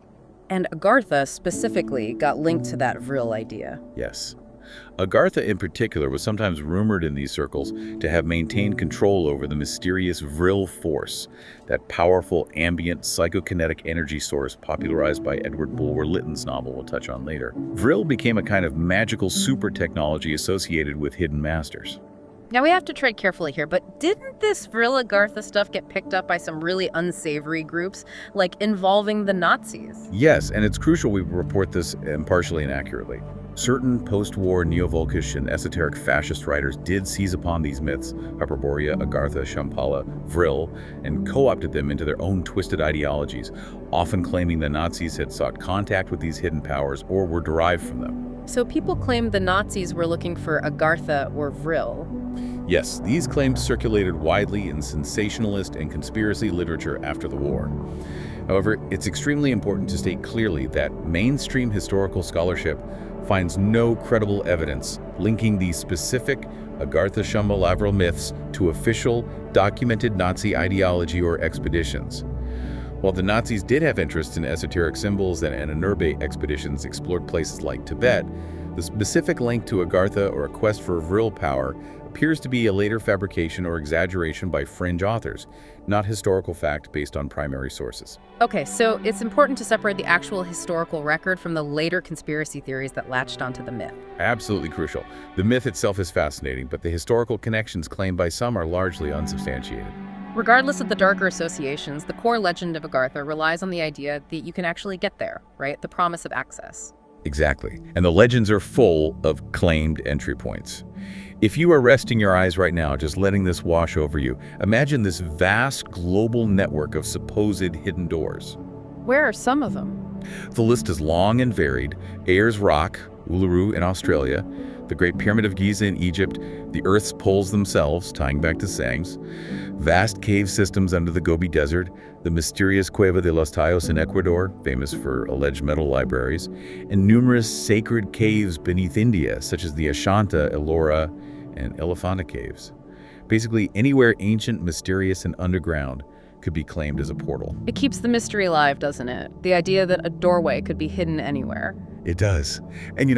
And Agartha specifically got linked to that Vril idea. Yes. Agartha in particular was sometimes rumored in these circles to have maintained control over the mysterious Vril force, that powerful ambient psychokinetic energy source popularized by Edward Bulwer-Lytton's novel we'll touch on later. Vril became a kind of magical super technology associated with hidden masters. Now we have to tread carefully here, but didn't this Vril Agartha stuff get picked up by some really unsavory groups, like involving the Nazis? Yes, and it's crucial we report this impartially and accurately. Certain post-war neo-Volkish and esoteric fascist writers did seize upon these myths, Hyperborea, Agartha, Shambhala, Vril, and co-opted them into their own twisted ideologies, often claiming the Nazis had sought contact with these hidden powers or were derived from them. So people claimed the Nazis were looking for Agartha or Vril. Yes, these claims circulated widely in sensationalist and conspiracy literature after the war. However, it's extremely important to state clearly that mainstream historical scholarship finds no credible evidence linking these specific Agartha-Shumba-Lavrel myths to official, documented Nazi ideology or expeditions. While the Nazis did have interest in esoteric symbols and Ananurbe expeditions explored places like Tibet, the specific link to Agartha or a quest for vril power appears to be a later fabrication or exaggeration by fringe authors, not historical fact based on primary sources. Okay, so it's important to separate the actual historical record from the later conspiracy theories that latched onto the myth. Absolutely crucial. The myth itself is fascinating, but the historical connections claimed by some are largely unsubstantiated. Regardless of the darker associations, the core legend of Agartha relies on the idea that you can actually get there, right? The promise of access. Exactly. And the legends are full of claimed entry points. If you are resting your eyes right now, just letting this wash over you, imagine this vast global network of supposed hidden doors. Where are some of them? The list is long and varied. Ayers Rock, Uluru in Australia, the Great Pyramid of Giza in Egypt, the Earth's poles themselves, tying back to Sangs, vast cave systems under the Gobi Desert, the mysterious Cueva de los Tallos in Ecuador, famous for alleged metal libraries, and numerous sacred caves beneath India, such as the Ashanta, Ellora, and Elephanta caves. Basically, anywhere ancient, mysterious, and underground could be claimed as a portal. It keeps the mystery alive, doesn't it? The idea that a doorway could be hidden anywhere. It does. And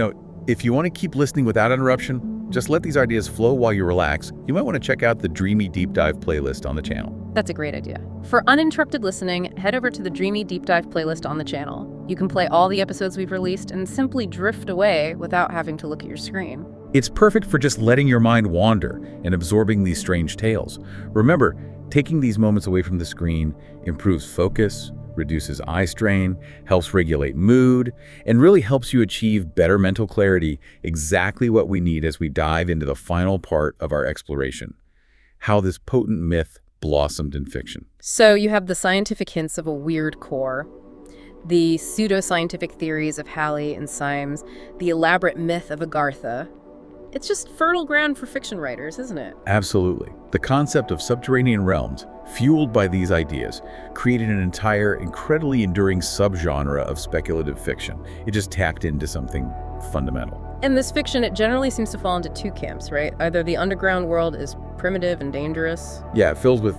if you want to keep listening without interruption, just let these ideas flow while you relax. You might want to check out the Dreamy Deep Dive playlist on the channel. That's a great idea. For uninterrupted listening, head over to the Dreamy Deep Dive playlist on the channel. You can play all the episodes we've released and simply drift away without having to look at your screen. It's perfect for just letting your mind wander and absorbing these strange tales. Remember, taking these moments away from the screen improves focus, reduces eye strain, helps regulate mood, and really helps you achieve better mental clarity, exactly what we need as we dive into the final part of our exploration, how this potent myth blossomed in fiction. So you have the scientific hints of a weird core, the pseudoscientific theories of Halley and Symes, the elaborate myth of Agartha. It's just fertile ground for fiction writers, isn't it? Absolutely. The concept of subterranean realms, fueled by these ideas, created an entire, incredibly enduring subgenre of speculative fiction. It just tapped into something fundamental. In this fiction, it generally seems to fall into two camps, right? Either the underground world is primitive and dangerous. Yeah, filled with,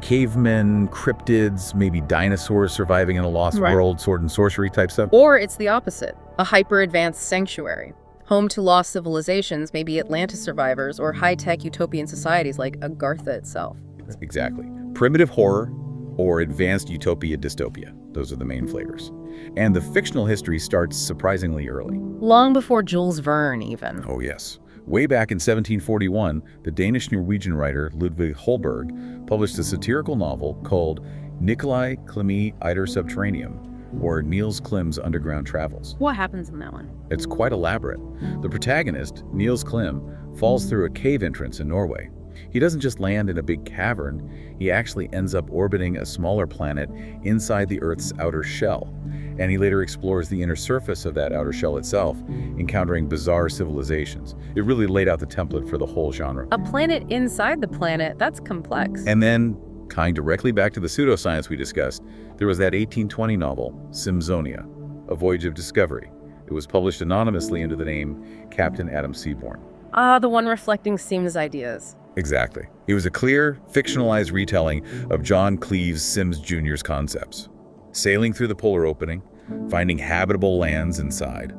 cavemen, cryptids, maybe dinosaurs surviving in a lost world, sword and sorcery type stuff. Or it's the opposite, a hyper-advanced sanctuary, home to lost civilizations, maybe Atlantis survivors, or high-tech utopian societies like Agartha itself. Exactly. Primitive horror or advanced utopia dystopia. Those are the main flavors. And the fictional history starts surprisingly early. Long before Jules Verne, even. Oh, yes. Way back in 1741, the Danish-Norwegian writer Ludvig Holberg published a satirical novel called Nikolai Clemy Eider Subterraneum, or Niels Klim's Underground Travels. What happens in that one? It's quite elaborate. The protagonist, Niels Klim, falls through a cave entrance in Norway. He doesn't just land in a big cavern, he actually ends up orbiting a smaller planet inside the Earth's outer shell. And he later explores the inner surface of that outer shell itself, encountering bizarre civilizations. It really laid out the template for the whole genre. A planet inside the planet, that's complex. And then, tying directly back to the pseudoscience we discussed, there was that 1820 novel, Simsonia, A Voyage of Discovery. It was published anonymously under the name Captain Adam Seaborn. Ah, the one reflecting Sims' ideas. Exactly. It was a clear, fictionalized retelling of John Cleves Sims Jr.'s concepts. Sailing through the polar opening, finding habitable lands inside.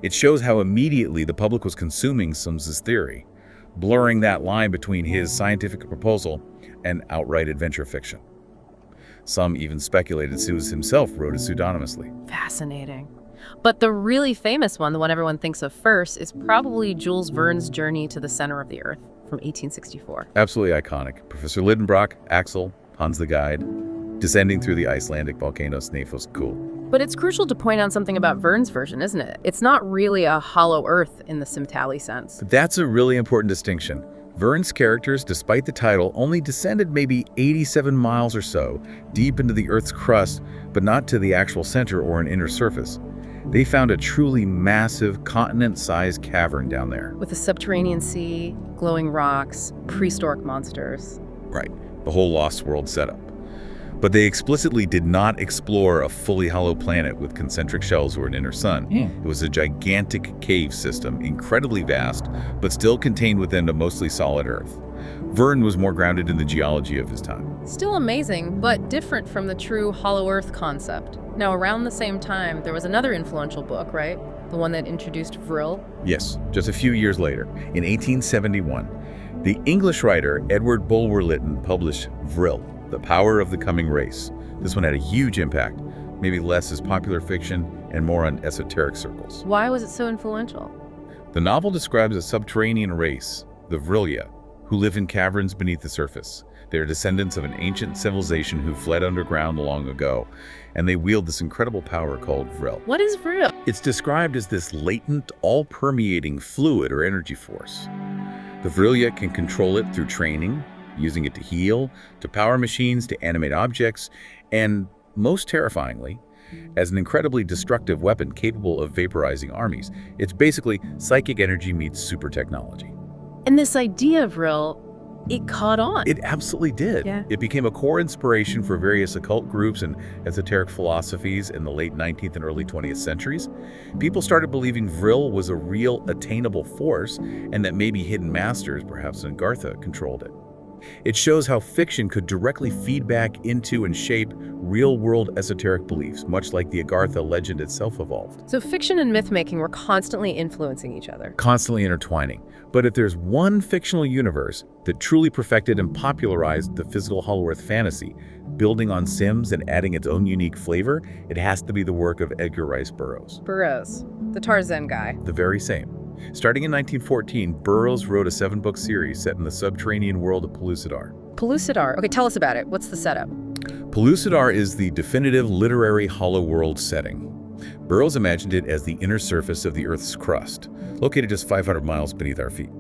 It shows how immediately the public was consuming Sims's theory, blurring that line between his scientific proposal and outright adventure fiction. Some even speculated Sims himself wrote it pseudonymously. Fascinating. But the really famous one, the one everyone thinks of first, is probably Jules Verne's Journey to the Center of the Earth from 1864. Absolutely iconic. Professor Lidenbrock, Axel, Hans the Guide, descending through the Icelandic volcano Snæfellsjökull. But it's crucial to point out something about Verne's version, isn't it? It's not really a hollow Earth in the Simtali sense. But that's a really important distinction. Verne's characters, despite the title, only descended maybe 87 miles or so deep into the Earth's crust, but not to the actual center or an inner surface. They found a truly massive, continent-sized cavern down there. With a subterranean sea, glowing rocks, prehistoric monsters. Right, the whole Lost World setup. But they explicitly did not explore a fully hollow planet with concentric shells or an inner sun. It was a gigantic cave system, incredibly vast, but still contained within a mostly solid Earth. Verne was more grounded in the geology of his time. Still amazing, but different from the true hollow Earth concept. Now, around the same time, there was another influential book, right? The one that introduced Vril? Yes, just a few years later, in 1871, the English writer Edward Bulwer-Lytton published Vril, The Power of the Coming Race. This one had a huge impact, maybe less as popular fiction and more on esoteric circles. Why was it so influential? The novel describes a subterranean race, the Vrilia, who live in caverns beneath the surface. They are descendants of an ancient civilization who fled underground long ago, and they wield this incredible power called Vril. What is Vril? It's described as this latent, all-permeating fluid or energy force. The Vrilia can control it through training, using it to heal, to power machines, to animate objects, and, most terrifyingly, as an incredibly destructive weapon capable of vaporizing armies. It's basically psychic energy meets super technology. And this idea of Vril, it caught on. It absolutely did. Yeah. It became a core inspiration for various occult groups and esoteric philosophies in the late 19th and early 20th centuries. People started believing Vril was a real attainable force and that maybe hidden masters, perhaps Agartha, controlled it. It shows how fiction could directly feed back into and shape real-world esoteric beliefs, much like the Agartha legend itself evolved. So fiction and myth-making were constantly influencing each other. Constantly intertwining. But if there's one fictional universe that truly perfected and popularized the physical Hollow Earth fantasy, building on Sims and adding its own unique flavor, it has to be the work of Edgar Rice Burroughs. Burroughs, the Tarzan guy. The very same. Starting in 1914, Burroughs wrote a 7-book series set in the subterranean world of Pellucidar. Pellucidar. Okay, tell us about it. What's the setup? Pellucidar is the definitive literary hollow world setting. Burroughs imagined it as the inner surface of the Earth's crust, located just 500 miles beneath our feet.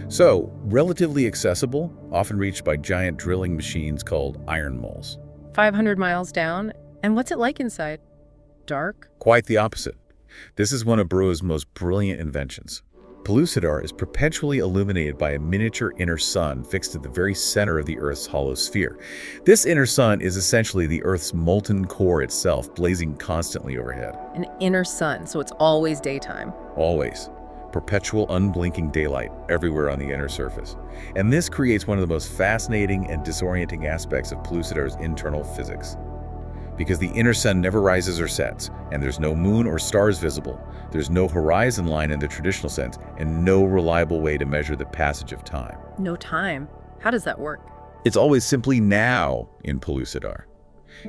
So, relatively accessible, often reached by giant drilling machines called iron moles. 500 miles down. And what's it like inside? Dark? Quite the opposite. This is one of Burroughs' most brilliant inventions. Pellucidar is perpetually illuminated by a miniature inner sun fixed at the very center of the Earth's hollow sphere. This inner sun is essentially the Earth's molten core itself, blazing constantly overhead. An inner sun, so it's always daytime. Always. Perpetual unblinking daylight everywhere on the inner surface. And this creates one of the most fascinating and disorienting aspects of Pellucidar's internal physics. Because the inner sun never rises or sets, and there's no moon or stars visible. There's no horizon line in the traditional sense, and no reliable way to measure the passage of time. No time. How does that work? It's always simply now in Pellucidar.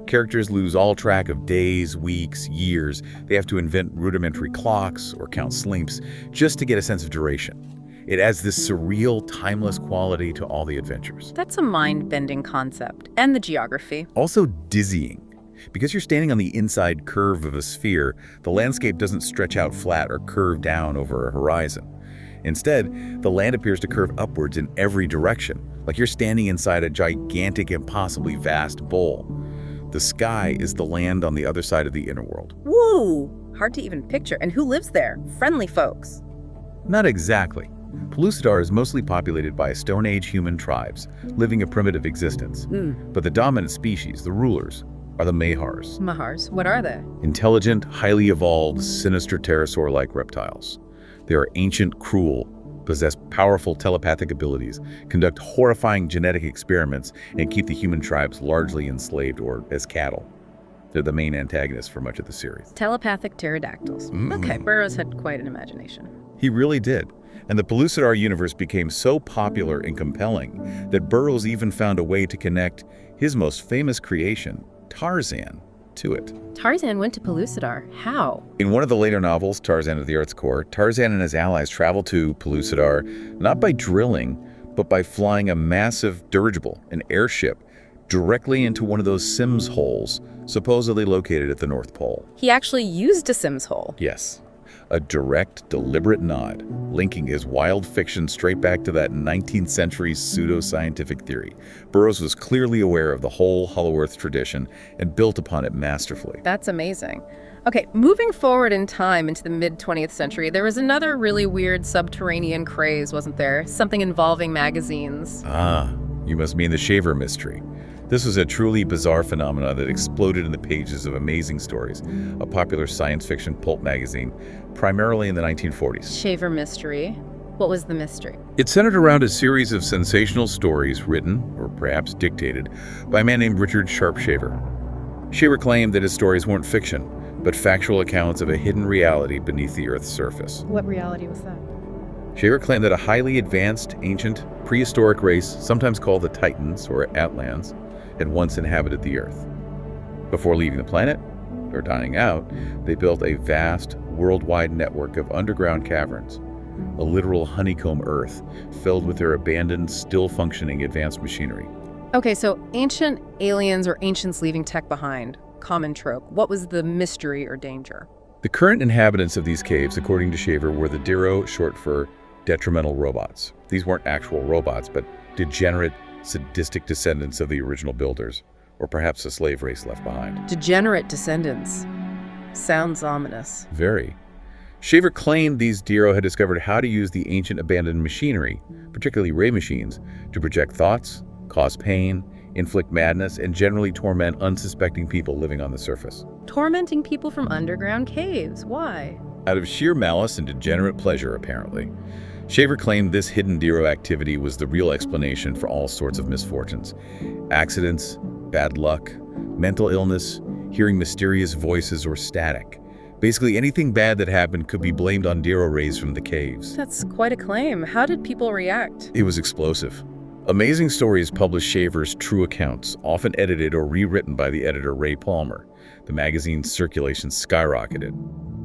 Characters lose all track of days, weeks, years. They have to invent rudimentary clocks or count slinks just to get a sense of duration. It adds this surreal, timeless quality to all the adventures. That's a mind-bending concept. And the geography. Also dizzying. Because you're standing on the inside curve of a sphere, the landscape doesn't stretch out flat or curve down over a horizon. Instead, the land appears to curve upwards in every direction, like you're standing inside a gigantic, impossibly vast bowl. The sky is the land on the other side of the inner world. Woo! Hard to even picture. And who lives there? Friendly folks. Not exactly. Pellucidar is mostly populated by Stone Age human tribes, living a primitive existence. But the dominant species, the rulers, are the Mahars. Mahars? What are they? Intelligent, highly evolved, sinister pterosaur-like reptiles. They are ancient, cruel, possess powerful telepathic abilities, conduct horrifying genetic experiments, and keep the human tribes largely enslaved or as cattle. They're the main antagonists for much of the series. Telepathic pterodactyls. Okay, Burroughs had quite an imagination. He really did. And the Pellucidar universe became so popular and compelling that Burroughs even found a way to connect his most famous creation, Tarzan, to it. Tarzan went to Pellucidar. How? In one of the later novels, Tarzan of the Earth's Core, Tarzan and his allies travel to Pellucidar not by drilling, but by flying a massive dirigible, an airship, directly into one of those Sims holes, supposedly located at the North Pole. He actually used a Sims hole. Yes. A direct, deliberate nod, linking his wild fiction straight back to that 19th century pseudo-scientific theory. Burroughs was clearly aware of the whole Hollow Earth tradition and built upon it masterfully. That's amazing. Okay, moving forward in time into the mid-20th century, there was another really weird subterranean craze, wasn't there? Something involving magazines. Ah, you must mean the Shaver mystery. This was a truly bizarre phenomenon that exploded in the pages of Amazing Stories, a popular science fiction pulp magazine, primarily in the 1940s. Shaver mystery. What was the mystery? It centered around a series of sensational stories written, or perhaps dictated, by a man named Richard Sharp Shaver. Shaver claimed that his stories weren't fiction, but factual accounts of a hidden reality beneath the Earth's surface. What reality was that? Shaver claimed that a highly advanced, ancient, prehistoric race, sometimes called the Titans or Atlans, had once inhabited the Earth. Before leaving the planet, or dying out, they built a vast, worldwide network of underground caverns, a literal honeycomb Earth filled with their abandoned, still-functioning advanced machinery. Okay, so ancient aliens or ancients leaving tech behind. Common trope. What was the mystery or danger? The current inhabitants of these caves, according to Shaver, were the Diro, short for detrimental robots. These weren't actual robots, but degenerate, sadistic descendants of the original builders, or perhaps a slave race left behind. Degenerate descendants. Sounds ominous. Very. Shaver claimed these Diro had discovered how to use the ancient abandoned machinery, particularly ray machines, to project thoughts, cause pain, inflict madness, and generally torment unsuspecting people living on the surface. Tormenting people from underground caves. Why? Out of sheer malice and degenerate pleasure, apparently. Shaver claimed this hidden Diro activity was the real explanation for all sorts of misfortunes. Accidents, bad luck, mental illness, hearing mysterious voices or static. Basically, anything bad that happened could be blamed on Diro rays from the caves. That's quite a claim. How did people react? It was explosive. Amazing Stories published Shaver's true accounts, often edited or rewritten by the editor Ray Palmer. The magazine's circulation skyrocketed.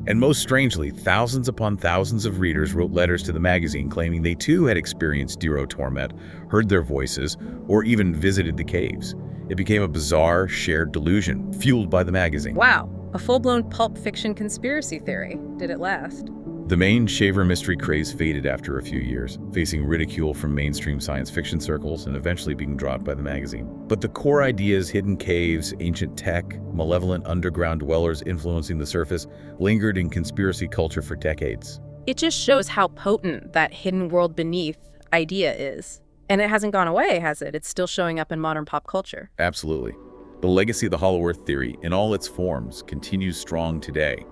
And most strangely, thousands upon thousands of readers wrote letters to the magazine claiming they too had experienced Diro torment, heard their voices, or even visited the caves. It became a bizarre, shared delusion, fueled by the magazine. Wow, a full-blown pulp fiction conspiracy theory. Did it last? The main Shaver mystery craze faded after a few years, facing ridicule from mainstream science fiction circles and eventually being dropped by the magazine. But the core ideas, hidden caves, ancient tech, malevolent underground dwellers influencing the surface, lingered in conspiracy culture for decades. It just shows how potent that hidden world beneath idea is. And it hasn't gone away, has it? It's still showing up in modern pop culture. Absolutely. The legacy of the Hollow Earth theory, in all its forms, continues strong today,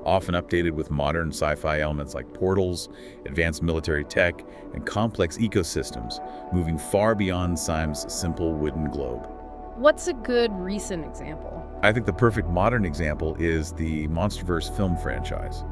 often updated with modern sci-fi elements like portals, advanced military tech, and complex ecosystems, moving far beyond science's simple wooden globe. What's a good recent example? I think the perfect modern example is the MonsterVerse film franchise.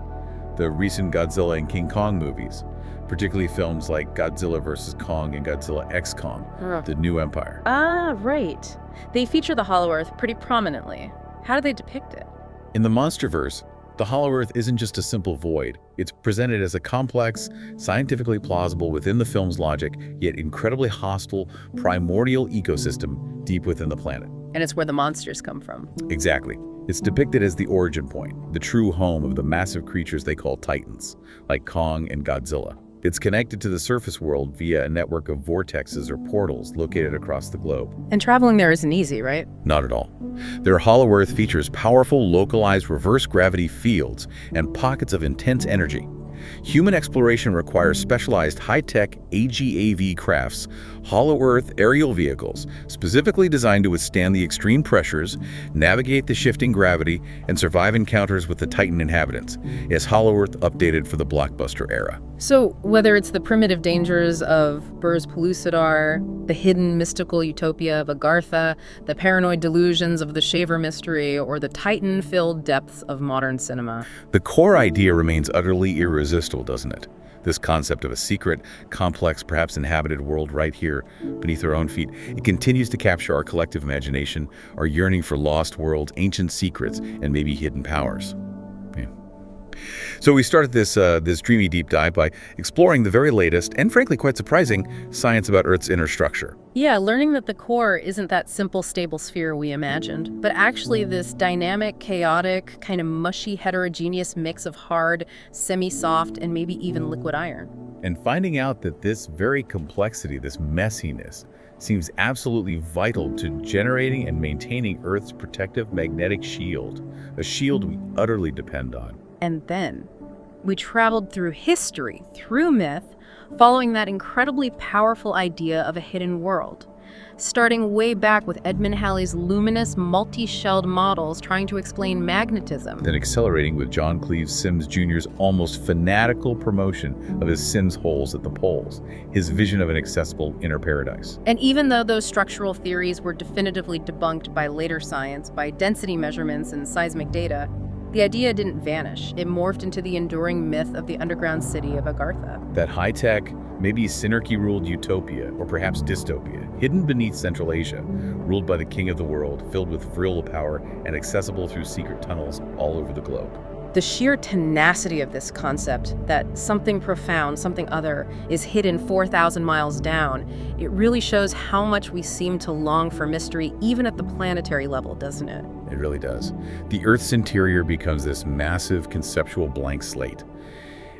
The recent Godzilla and King Kong movies, particularly films like Godzilla vs. Kong and Godzilla x Kong, The New Empire. Ah, right. They feature the Hollow Earth pretty prominently. How do they depict it? In the MonsterVerse, the Hollow Earth isn't just a simple void. It's presented as a complex, scientifically plausible within the film's logic, yet incredibly hostile, primordial ecosystem deep within the planet. And it's where the monsters come from. Exactly. It's depicted as the origin point, the true home of the massive creatures they call Titans, like Kong and Godzilla. It's connected to the surface world via a network of vortexes or portals located across the globe. And traveling there isn't easy, right? Not at all. Their Hollow Earth features powerful, localized reverse gravity fields and pockets of intense energy. Human exploration requires specialized high-tech AGAV crafts, Hollow Earth aerial vehicles, specifically designed to withstand the extreme pressures, navigate the shifting gravity, and survive encounters with the Titan inhabitants, as Hollow Earth updated for the blockbuster era. So, whether it's the primitive dangers of Bur's Pellucidar, the hidden mystical utopia of Agartha, the paranoid delusions of the Shaver mystery, or the Titan-filled depths of modern cinema, the core idea remains utterly irresistible, doesn't it? This concept of a secret, complex, perhaps inhabited world right here beneath our own feet, it continues to capture our collective imagination, our yearning for lost worlds, ancient secrets, and maybe hidden powers. So we started this Dreamy Deep Dive by exploring the very latest, and frankly quite surprising, science about Earth's inner structure. Yeah, learning that the core isn't that simple, stable sphere we imagined, but actually this dynamic, chaotic, kind of mushy, heterogeneous mix of hard, semi-soft, and maybe even liquid iron. And finding out that this very complexity, this messiness, seems absolutely vital to generating and maintaining Earth's protective magnetic shield, a shield we utterly depend on. And then we traveled through history, through myth, following that incredibly powerful idea of a hidden world. starting way back with Edmund Halley's luminous, multi-shelled models trying to explain magnetism. Then accelerating with John Cleves Sims Jr.'s almost fanatical promotion of his Sims holes at the poles, his vision of an accessible inner paradise. And even though those structural theories were definitively debunked by later science, by density measurements and seismic data, the idea didn't vanish. It morphed into the enduring myth of the underground city of Agartha. That high-tech, maybe synarchy-ruled utopia, or perhaps dystopia, hidden beneath Central Asia, ruled by the king of the world, filled with vril power and accessible through secret tunnels all over the globe. The sheer tenacity of this concept, that something profound, something other, is hidden 4,000 miles down, it really shows how much we seem to long for mystery, even at the planetary level, doesn't it? It really does. The Earth's interior becomes this massive conceptual blank slate.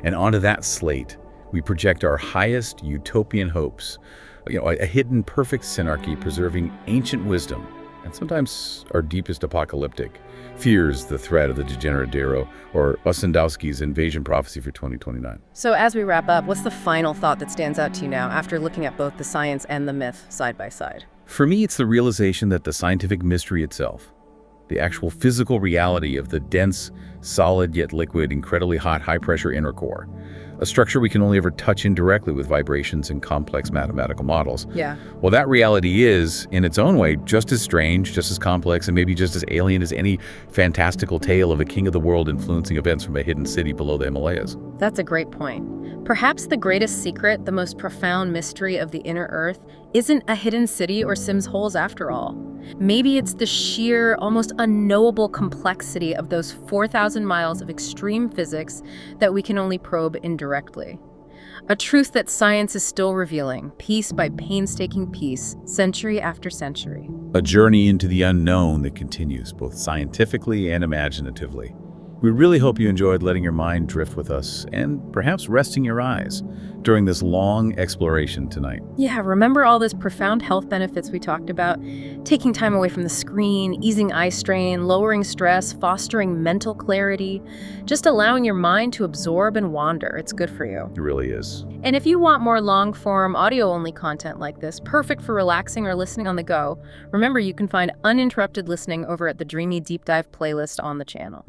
And onto that slate, we project our highest utopian hopes, a hidden perfect synarchy preserving ancient wisdom, and sometimes our deepest apocalyptic fears, the threat of the degenerate Darrow, or Ossendowski's invasion prophecy for 2029. So as we wrap up, what's the final thought that stands out to you now after looking at both the science and the myth side by side? For me, it's the realization that the scientific mystery itself, the actual physical reality of the dense, solid yet liquid, incredibly hot, high-pressure inner core, a structure we can only ever touch indirectly with vibrations and complex mathematical models. Yeah. Well, that reality is, in its own way, just as strange, just as complex, and maybe just as alien as any fantastical tale of a king of the world influencing events from a hidden city below the Himalayas. That's a great point. Perhaps the greatest secret, the most profound mystery of the inner Earth, isn't a hidden city or Sims holes after all. Maybe it's the sheer, almost unknowable complexity of those 4,000 miles of extreme physics that we can only probe indirectly. A truth that science is still revealing, piece by painstaking piece, century after century. A journey into the unknown that continues, both scientifically and imaginatively. We really hope you enjoyed letting your mind drift with us and perhaps resting your eyes during this long exploration tonight. Yeah, remember all those profound health benefits we talked about? Taking time away from the screen, easing eye strain, lowering stress, fostering mental clarity, just allowing your mind to absorb and wander. It's good for you. It really is. And if you want more long-form, audio-only content like this, perfect for relaxing or listening on the go, remember you can find uninterrupted listening over at the Dreamy Deep Dive playlist on the channel.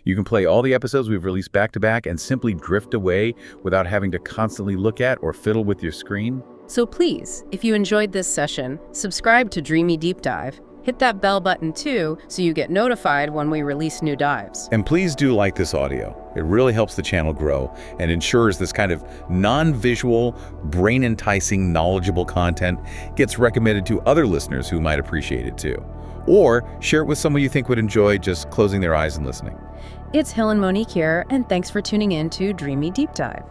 You can play all the episodes we've released back-to-back and simply drift away without having to constantly look at or fiddle with your screen. So please, if you enjoyed this session, subscribe to Dreamy Deep Dive. Hit that bell button too, so you get notified when we release new dives. And please do like this audio. It really helps the channel grow and ensures this kind of non-visual, brain-enticing, knowledgeable content gets recommended to other listeners who might appreciate it too. Or share it with someone you think would enjoy just closing their eyes and listening. It's Hill and Monique here, and thanks for tuning in to Dreamy Deep Dive.